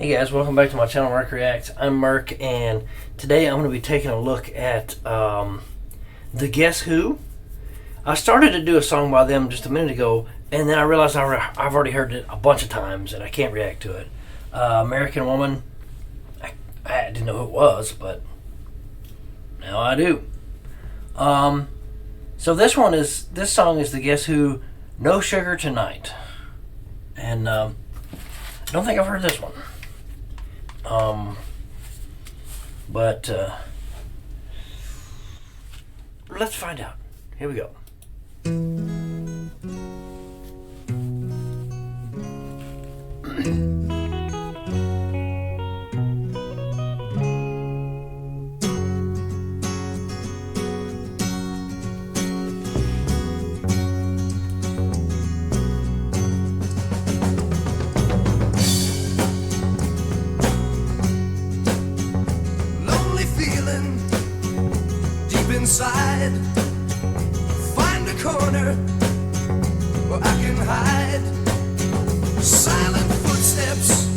Hey guys, welcome back to my channel, Merk Reacts. I'm Merk, and today I'm going to be taking a look at the Guess Who. I started to do a song by them just a minute ago, and then I realized I've already heard it a bunch of times, and I can't react to it. American Woman, I didn't know who it was, but now I do. So this song is the Guess Who, No Sugar Tonight, and I don't think I've heard this one. But let's find out. Here we go. Inside, find a corner where I can hide. Silent footsteps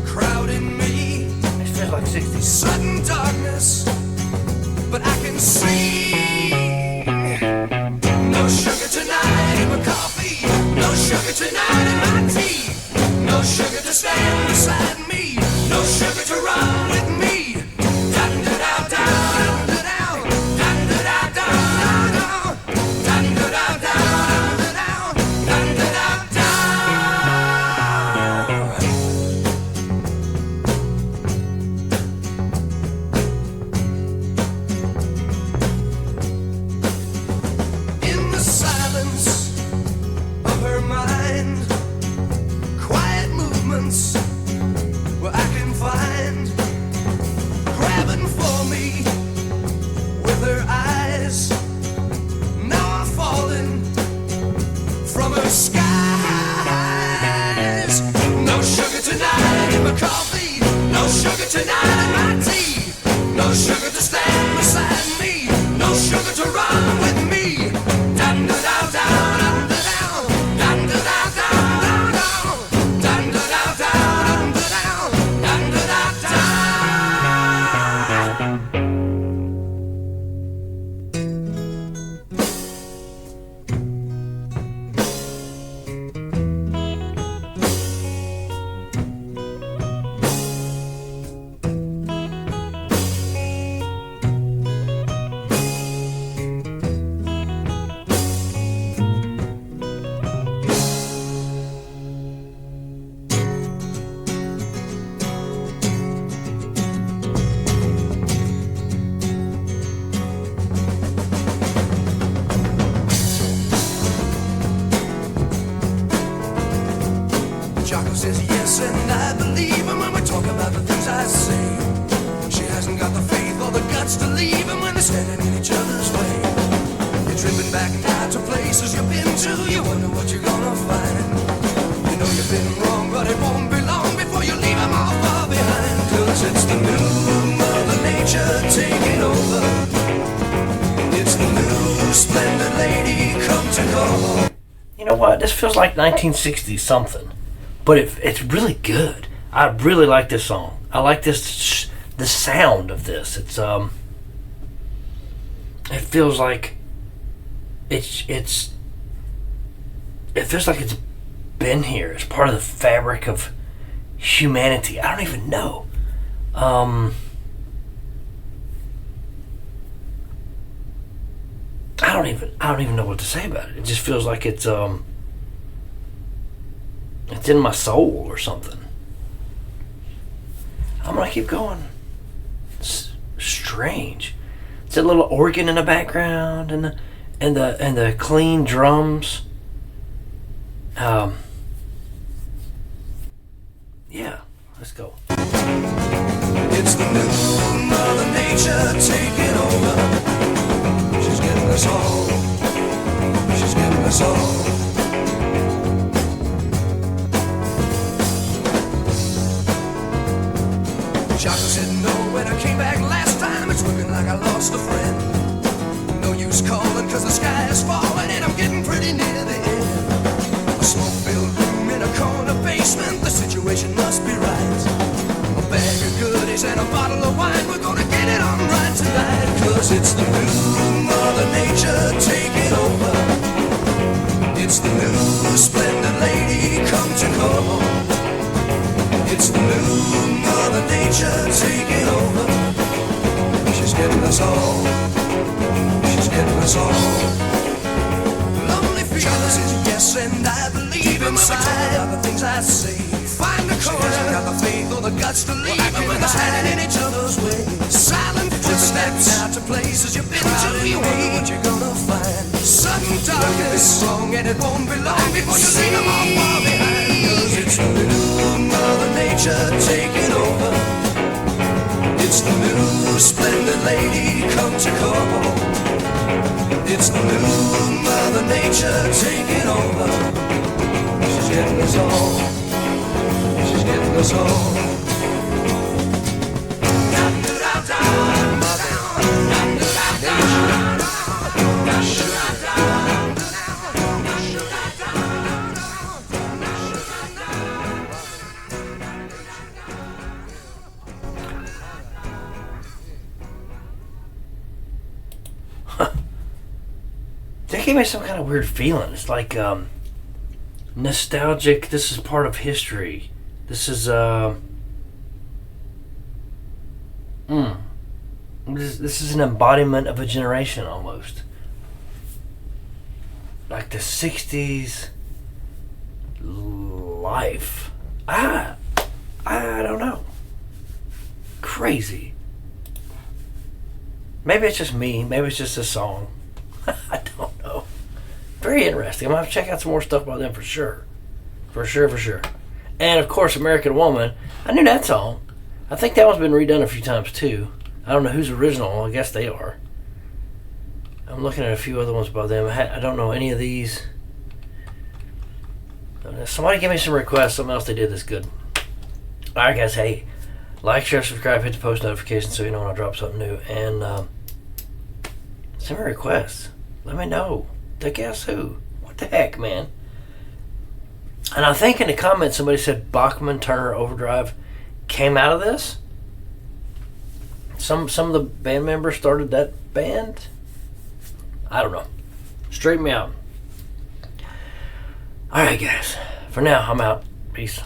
crowding me. It feels like 60s. Sudden darkness, but I can see. No sugar tonight in my coffee. No sugar tonight in my tea. No sugar to stand beside me. No sugar to run with me. Where I can find, grabbing for me with her eyes. Now I'm falling from her skies. No sugar tonight in my coffee. No sugar tonight in my tea. No sugar to stand beside me. No sugar to run with me. Dun da da da dun da down. Dun da da da dun down. Dun da da da. Says yes, and I believe him when we talk about the things I say. She hasn't got the faith or the guts to leave him when they're standing in each other's way. You're tripping back now to places you've been to. You wonder what you're gonna find. You know you've been wrong, but it won't be long before you leave him all far behind. 'Cause it's the new Mother Nature taking over. It's the new splendid lady come to call. You know what? This feels like 1960s something. But it's really good. I really like this song. I like the sound of this. It feels like it feels like it's been here. It's part of the fabric of humanity. I don't even know. I don't even know what to say about it. It just feels like it's in my soul or something. I'm gonna keep going. It's strange. It's a little organ in the background and the clean drums. Yeah, let's go. It's the new Mother Nature taking over. She's getting us all. She's getting us all. Shaka said no when I came back last time. It's looking like I lost a friend. No use calling 'cause the sky is falling and I'm getting pretty near the end. A smoke-filled room in a corner basement. The situation must be right. cookies and a bottle of wine. We're gonna get it on right tonight. Cause it's the new Mother Nature taking over. It's the new splendid lady come to call. It's the new Mother Nature taking over. She's getting us all. She's getting us all. Lonely feelings, yes, and I believe inside the things I say. Find the corner, she hasn't got the faith or the guts to leave it when they're standing in each other's way. Silent footsteps out to places you've been to. You wonder what you're gonna find. Sudden darkness, wrong, and it won't be long before you leave them all far behind. Cause it's the new Mother Nature taking over. It's the new splendid lady come to call. It's the new Mother Nature taking over. She's getting us all. She's getting us all. That gave me some kind of weird feeling. It's like nostalgic. This is part of history. This is this is an embodiment of a generation almost. Like the 60s life. I don't know. Crazy. Maybe it's just me. Maybe it's just a song. I don't know. Very interesting. I'm going to have to check out some more stuff about them for sure. For sure. And, of course, American Woman. I knew that song. I think that one's been redone a few times, too. I don't know who's original. I guess they are. I'm looking at a few other ones by them. I don't know any of these. Somebody give me some requests. Something else they did that's good. All right, guys. Hey, like, share, subscribe, hit the post notification so you know when I drop something new. And send me requests. Let me know. The Guess Who. What the heck, man? And I think in the comments somebody said Bachman Turner Overdrive came out of this. Some of the band members started that band. I don't know. Straighten me out. Alright, guys. For now, I'm out. Peace.